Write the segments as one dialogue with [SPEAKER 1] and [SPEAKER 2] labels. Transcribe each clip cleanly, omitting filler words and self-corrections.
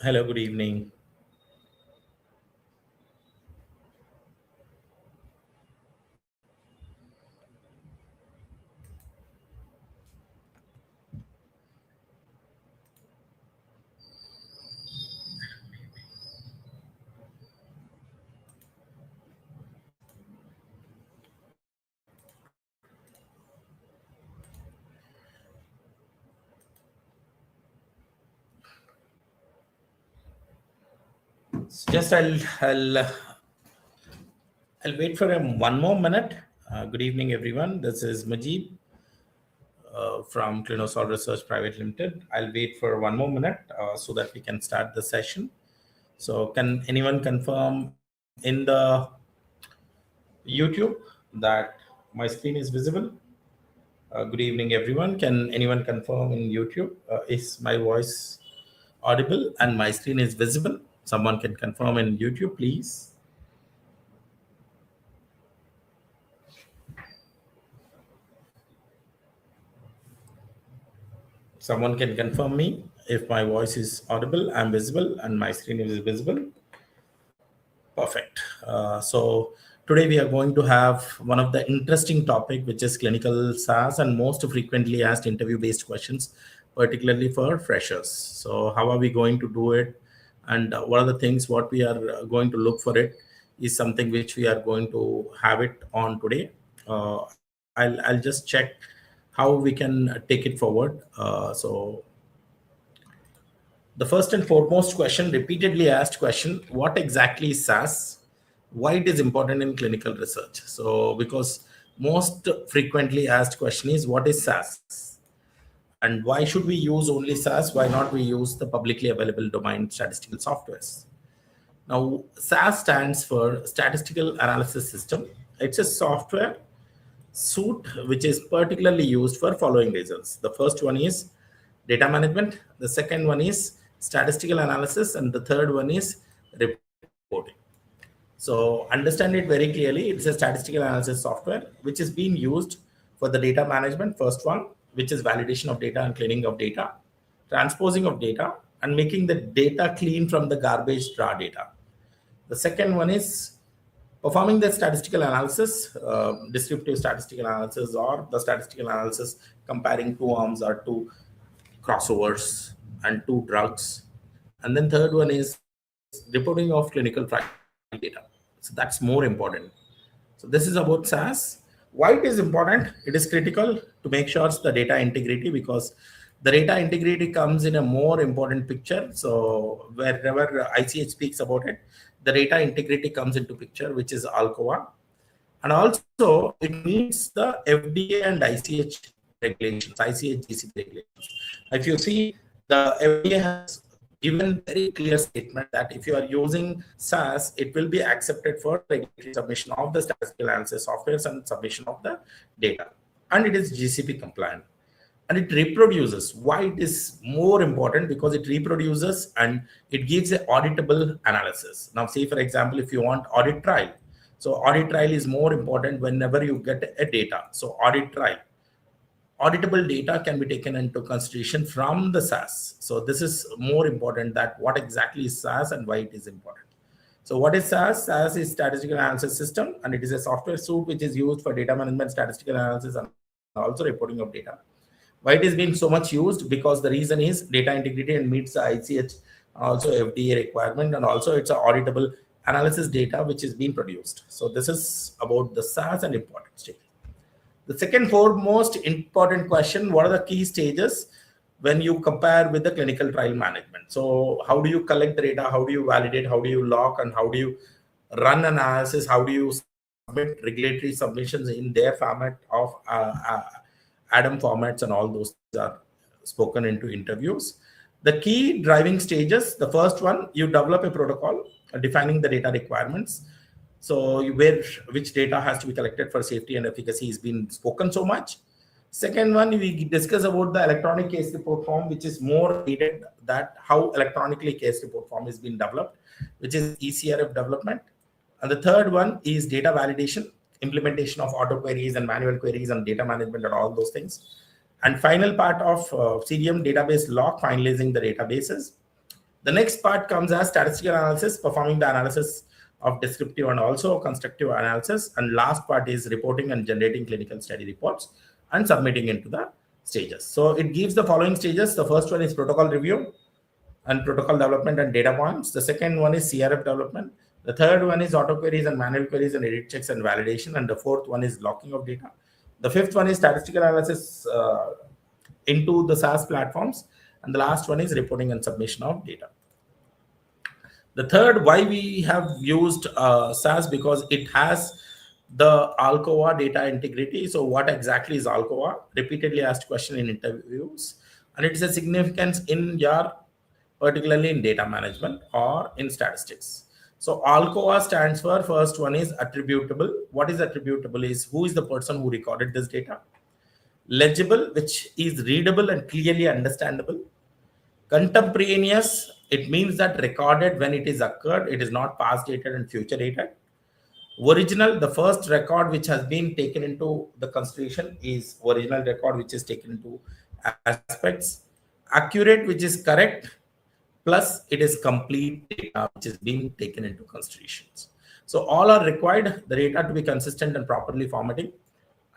[SPEAKER 1] Hello, good evening. Just I'll wait for one more minute. Good evening, everyone. This is Mujeeb from ClinoSol Research Private Limited. I'll wait for one more minute so that we can start the session. So, can anyone confirm in the YouTube that my screen is visible? Good evening, everyone. Can anyone confirm in YouTube? Is my voice audible and my screen is visible? Someone can confirm in YouTube, please. Someone can confirm me if my voice is audible, I'm visible, and my screen is visible. Perfect. So today we are going to have one of the interesting topic, which is clinical SAS and most frequently asked interview-based questions, particularly for freshers. So how are we going to do it? And what are the things what we are going to look for it is something which we are going to have it on today. I'll just check how we can take it forward. So the first and foremost question, repeatedly asked question, what exactly is SAS? Why it is important in clinical research? So because most frequently asked question is what is SAS? And why should we use only SAS? Why not we use the publicly available domain statistical softwares? Now, SAS stands for Statistical Analysis System. It's a software suite which is particularly used for following reasons. The first one is data management, the second one is statistical analysis, and the third one is reporting. So understand it very clearly. It's a statistical analysis software which is being used for the data management, first one, which is validation of data and cleaning of data, transposing of data, and making the data clean from the garbage raw data. The second one is performing the statistical analysis, descriptive statistical analysis, or the statistical analysis comparing two arms or two crossovers and two drugs. And then third one is reporting of clinical trial data. So that's more important. So this is about SAS. Why it is important? It is critical to make sure the data integrity, because the data integrity comes in a more important picture. So wherever ICH speaks about it, the data integrity comes into picture, which is Alcoa. And also it meets the FDA and ICH regulations, ICH GCP regulations. If you see, the FDA has given very clear statement that if you are using SAS, it will be accepted for regulatory submission of the statistical analysis softwares and submission of the data. And it is GCP compliant. And it reproduces. Why it is more important? Because it reproduces and it gives an auditable analysis. Now, say for example, if you want audit trial, so audit trial is more important whenever you get a data. So audit trial, auditable data can be taken into consideration from the SAS. So this is more important, that what exactly is SAS and why it is important. So what is SAS? SAS is statistical analysis system, and it is a software suite which is used for data management, statistical analysis, and also reporting of data. Why it is being so much used? Because the reason is data integrity and meets the ICH, also FDA requirement, and also it's an auditable analysis data which is being produced. So this is about the SAS and important stage. The second foremost important question, what are the key stages when you compare with the clinical trial management? So how do you collect the data? How do you validate? How do you log? And how do you run analysis? How do you submit regulatory submissions in their format of ADAM formats, and all those are spoken into interviews. The key driving stages, the first one, you develop a protocol defining the data requirements. So which data has to be collected for safety and efficacy is being spoken so much. Second one, we discuss about the electronic case report form, which is more needed, that how electronically case report form is being developed, which is ECRF development. And the third one is data validation, implementation of auto queries and manual queries and data management and all those things. And final part of CDM, database lock, finalizing the databases. The next part comes as statistical analysis, performing the analysis of descriptive and also constructive analysis. And last part is reporting and generating clinical study reports and submitting into the stages. So it gives the following stages. The first one is protocol review and protocol development and data points. The second one is CRF development. The third one is auto queries and manual queries and edit checks and validation. And the fourth one is locking of data. The fifth one is statistical analysis into the SAS platforms. And the last one is reporting and submission of data. The third, why we have used SAS, because it has the Alcoa data integrity. So what exactly is Alcoa? Repeatedly asked question in interviews. And it is a significance in your, particularly in data management or in statistics. So Alcoa stands for, first one is attributable. What is attributable is who is the person who recorded this data. Legible, which is readable and clearly understandable. Contemporaneous, it means that recorded when it is occurred, it is not past dated and future dated. Original, the first record which has been taken into the consideration is original record which is taken into aspects. Accurate, which is correct, plus it is complete data which is being taken into considerations. So all are required, the data to be consistent and properly formatting,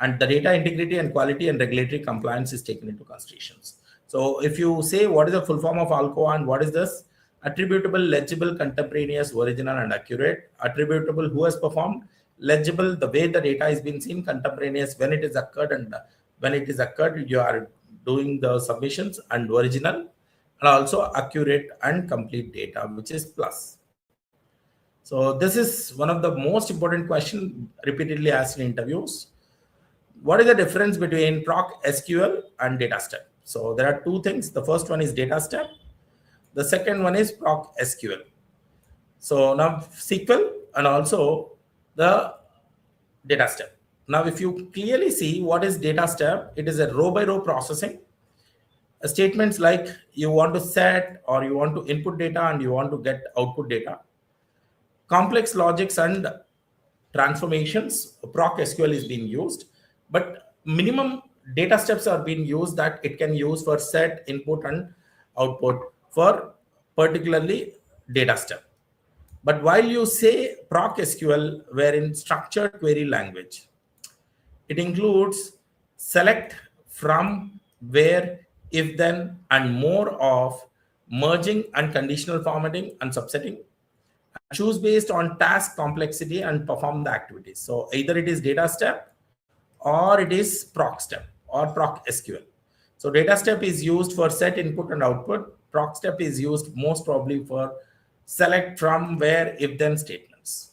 [SPEAKER 1] and the data integrity and quality and regulatory compliance is taken into considerations. So if you say what is the full form of Alcoa and what is this? Attributable, legible, contemporaneous, original, and accurate. Attributable, who has performed. Legible, the way the data is being seen. Contemporaneous, when it is occurred, and when it is occurred, you are doing the submissions. And original, and also accurate and complete data, which is plus. So this is one of the most important questions repeatedly asked in interviews. What is the difference between Proc SQL and data step? So there are two things. The first one is data step. The second one is Proc SQL. So now SQL and also the data step. Now, if you clearly see what is data step, it is a row by row processing. Statements like you want to set or you want to input data and you want to get output data. Complex logics and transformations, Proc SQL is being used, but minimum data steps are being used that it can use for set, input, and output for particularly data step. But while you say Proc SQL, wherein structured query language, it includes select, from, where, if, then, and more of merging and conditional formatting and subsetting. Choose based on task complexity and perform the activities. So either it is data step or it is Proc step or Proc SQL. So data step is used for set, input, and output. Proc step is used most probably for select, from, where, if, then statements.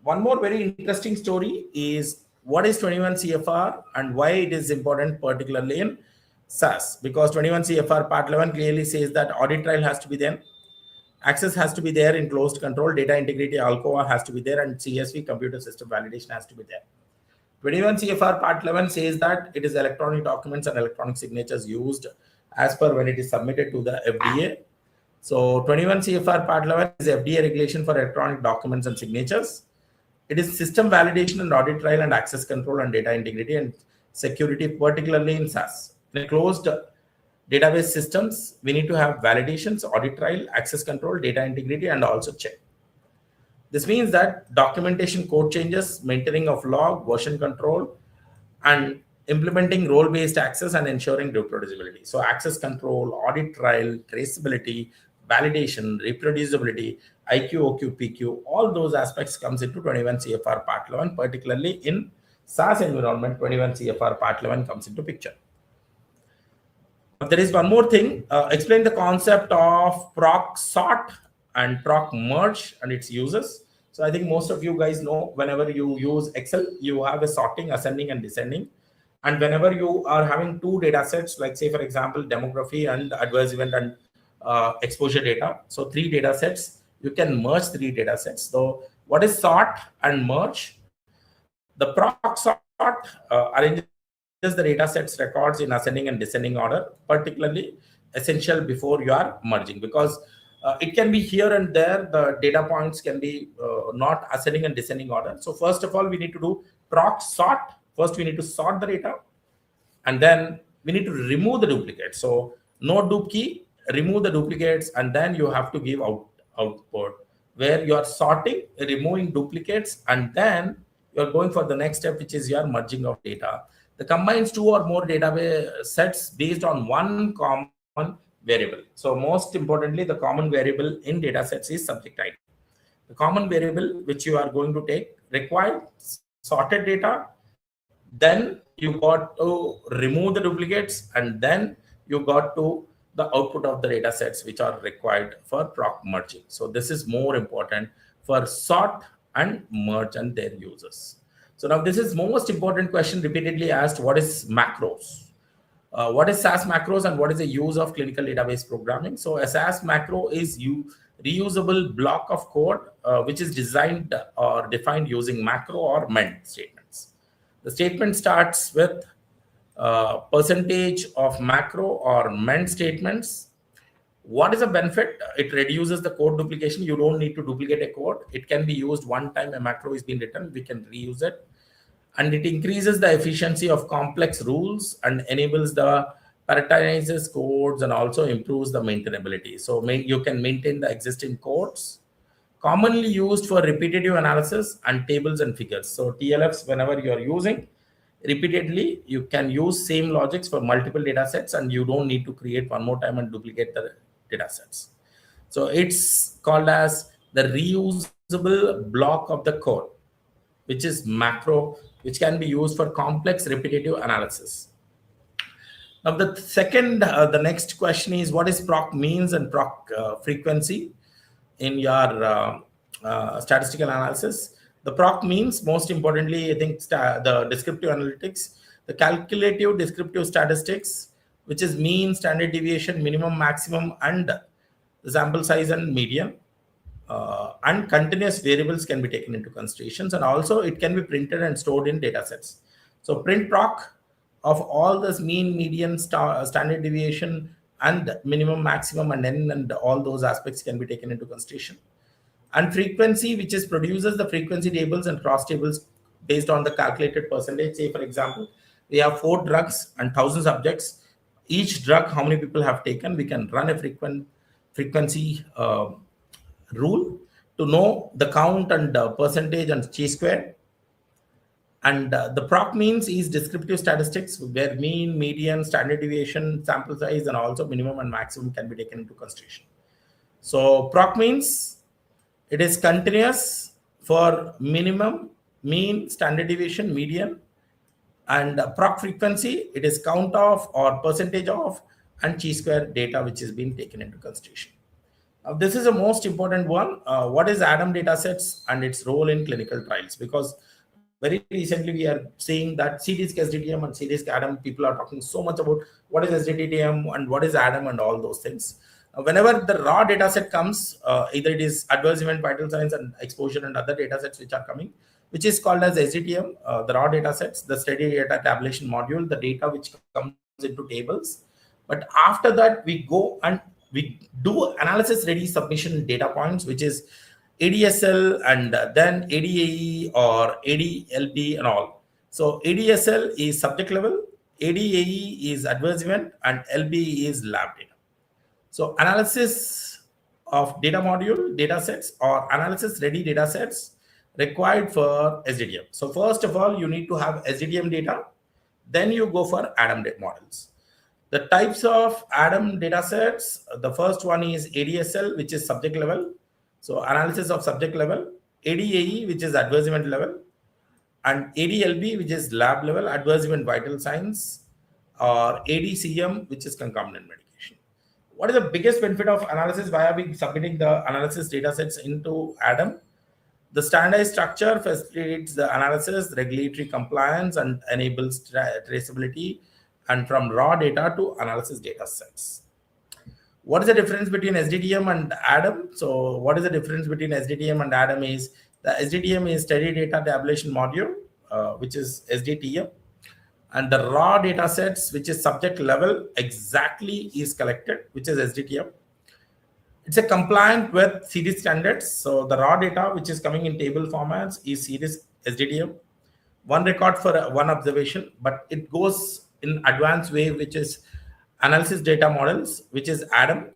[SPEAKER 1] One more very interesting story is what is 21 CFR and why it is important, particularly in SAS, because 21 CFR part 11 clearly says that audit trail has to be there, access has to be there in closed control, data integrity, Alcoa has to be there, and CSV, computer system validation, has to be there. 21 CFR part 11 says that it is electronic documents and electronic signatures used as per when it is submitted to the FDA. So 21 CFR part 11 is FDA regulation for electronic documents and signatures. It is system validation and audit trail and access control and data integrity and security, particularly in SAS. In a closed database systems, we need to have validations, audit trail, access control, data integrity, and also check. This means that documentation, code changes, maintaining of log, version control, and implementing role-based access and ensuring reproducibility. So access control, audit trail, traceability, validation, reproducibility, IQ, OQ, PQ, all those aspects comes into 21 CFR part 11, particularly in SAS environment, 21 CFR part 11 comes into picture. There is one more thing, explain the concept of proc sort and proc merge and its uses. So I think most of you guys know whenever you use Excel, you have a sorting, ascending and descending. And whenever you are having two data sets, like say, for example, demography and adverse event and exposure data. So 3 data sets, you can merge 3 data sets. So what is sort and merge? The proc sort arranges the data sets records in ascending and descending order, particularly essential before you are merging, because it can be here and there, the data points can be not ascending and descending order. So first of all, we need to do proc sort. First, we need to sort the data, and then we need to remove the duplicate. So no dup key, remove the duplicates, and then you have to give output where you are sorting, removing duplicates, and then you're going for the next step, which is your merging of data. The combines two or more database sets based on one common variable. So most importantly, the common variable in data sets is subject ID. The common variable which you are going to take required sorted data, then you got to remove the duplicates, and then you got to the output of the data sets which are required for proc merging. So this is more important for sort and merge and their users. So now this is most important question repeatedly asked: what is macros? What is SAS macros and what is the use of clinical database programming? So a SAS macro is reusable block of code which is designed or defined using macro or MENT statements. The statement starts with percentage of macro or MENT statements. What is the benefit? It reduces the code duplication. You don't need to duplicate a code. It can be used one time a macro is being written, we can reuse it. And it increases the efficiency of complex rules and enables the prioritizes codes and also improves the maintainability. So you can maintain the existing codes. Commonly used for repetitive analysis and tables and figures. So TLFs, whenever you are using repeatedly, you can use same logics for multiple data sets, and you don't need to create one more time and duplicate the data sets. So it's called as the reusable block of the code, which is macro, which can be used for complex repetitive analysis. Now, the next question is, what is proc means and proc frequency in your statistical analysis? The proc means, most importantly, I think the descriptive analytics, the calculative descriptive statistics, which is mean, standard deviation, minimum, maximum, and the sample size and median. And continuous variables can be taken into considerations, and also it can be printed and stored in data sets. So print proc of all this mean, median, standard deviation, and minimum, maximum, and n, and all those aspects can be taken into consideration. And frequency, which is produces the frequency tables and cross tables based on the calculated percentage. Say, for example, we have 4 drugs and 1,000 subjects. Each drug, how many people have taken, we can run a frequency rule to know the count and percentage and chi-square. And the proc means is descriptive statistics where mean, median, standard deviation, sample size, and also minimum and maximum can be taken into consideration. So proc means it is continuous for minimum, mean, standard deviation, median, and proc frequency, it is count of or percentage of and chi-square data which is being taken into consideration. This is a most important one. What is ADAM datasets and its role in clinical trials? Because very recently we are seeing that CDSC SDTM and CDSC ADAM, people are talking so much about what is SDTM and what is ADAM and all those things. Whenever the raw dataset comes, either it is adverse event, vital signs, and exposure and other datasets which are coming, which is called as SDTM, the raw datasets, the steady data tabulation module, the data which comes into tables. But after that, we go and we do analysis ready submission data points, which is ADSL and then ADAE or ADLB and all. So ADSL is subject level, ADAE is adverse event, and LB is lab data. So analysis of data module datasets or analysis ready datasets required for SDTM. So first of all, you need to have SDTM data, then you go for ADAM models. The types of ADAM datasets, the first one is ADSL, which is subject level. So analysis of subject level, ADAE, which is adverse event level, and ADLB, which is lab level, adverse event vital signs, or ADCM, which is concomitant medication. What is the biggest benefit of analysis? Why are we submitting the analysis datasets into ADAM? The standardized structure facilitates the analysis, regulatory compliance, and enables traceability and from raw data to analysis data sets. What is the difference between SDTM and ADAM? So what is the difference between SDTM and ADAM is the SDTM is steady data tabulation module, which is SDTM, and the raw data sets, which is subject level exactly is collected, which is SDTM. It's a compliant with series standards. So the raw data, which is coming in table formats, is series SDTM. One record for one observation, but it goes in advanced way, which is analysis data models, which is ADAM.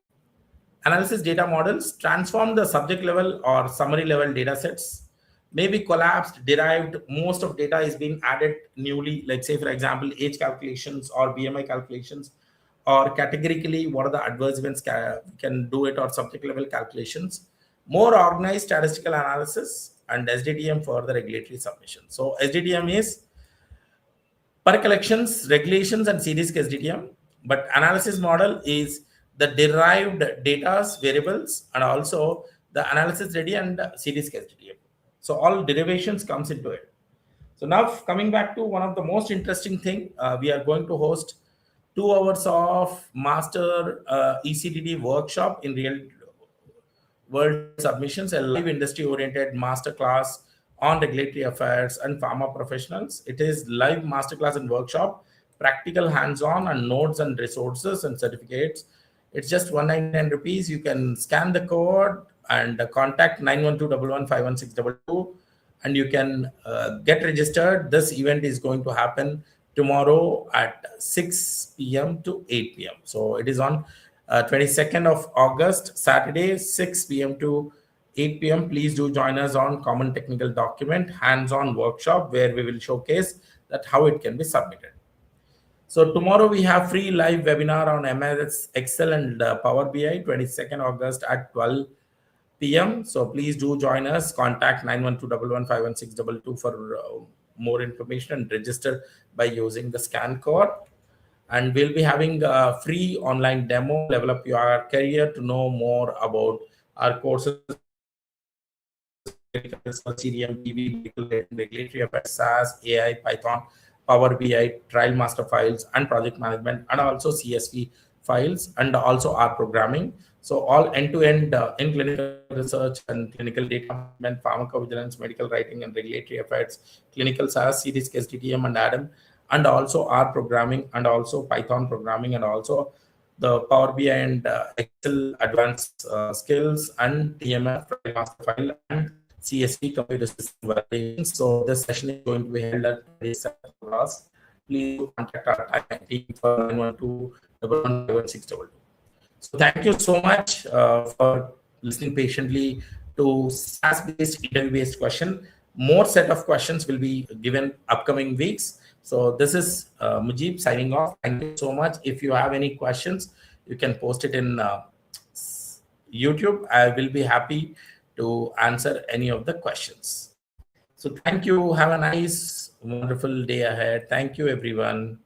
[SPEAKER 1] Analysis data models transform the subject level or summary level data sets, maybe collapsed, derived. Most of data is being added newly, like say, for example, age calculations or BMI calculations, or categorically, what are the adverse events can do it, or subject level calculations. More organized statistical analysis and SDTM for the regulatory submission. So SDTM is per collections, regulations, and series SDTM. But analysis model is the derived data variables and also the analysis ready and series SDTM. So all derivations comes into it. So now coming back to one of the most interesting thing, we are going to host 2 hours of master ECDD workshop in real world submissions, a live industry oriented masterclass on regulatory affairs and pharma professionals. It is live masterclass and workshop, practical hands-on and notes and resources and certificates. It's just 199 rupees. You can scan the code and contact 912-1151622 and you can get registered. This event is going to happen tomorrow at 6 p.m. to 8 p.m. So it is on 22nd of August, Saturday, 6 p.m. to 8 p.m. Please do join us on Common Technical Document hands-on workshop where we will showcase that how it can be submitted. So tomorrow we have free live webinar on MS Excel and Power BI, 22nd August at 12 p.m. So please do join us. Contact 912-1151622 for more information and register by using the scan code. And we'll be having a free online demo, level up your career, to know more about our courses, CDM, TV, regulatory affairs, SAS, AI, Python, Power BI, trial master files, and project management, and also CSV files, and also R programming. So all end-to-end in clinical research and clinical data management, pharmacovigilance, medical writing, and regulatory affairs, clinical SAS, series, SDTM, and ADAM, and also R programming, and also Python programming, and also the Power BI and Excel advanced skills, and TMF, master file, and CSV, computer system validation. So this session is going to be held at 27th August. Please contact our team for 912-1151622. So thank you so much for listening patiently to SAS-based interview-based question. More set of questions will be given upcoming weeks. So this is Mujeeb signing off. Thank you so much. If you have any questions, you can post it in YouTube. I will be happy to answer any of the questions. So thank you. Have a nice, wonderful day ahead. Thank you, everyone.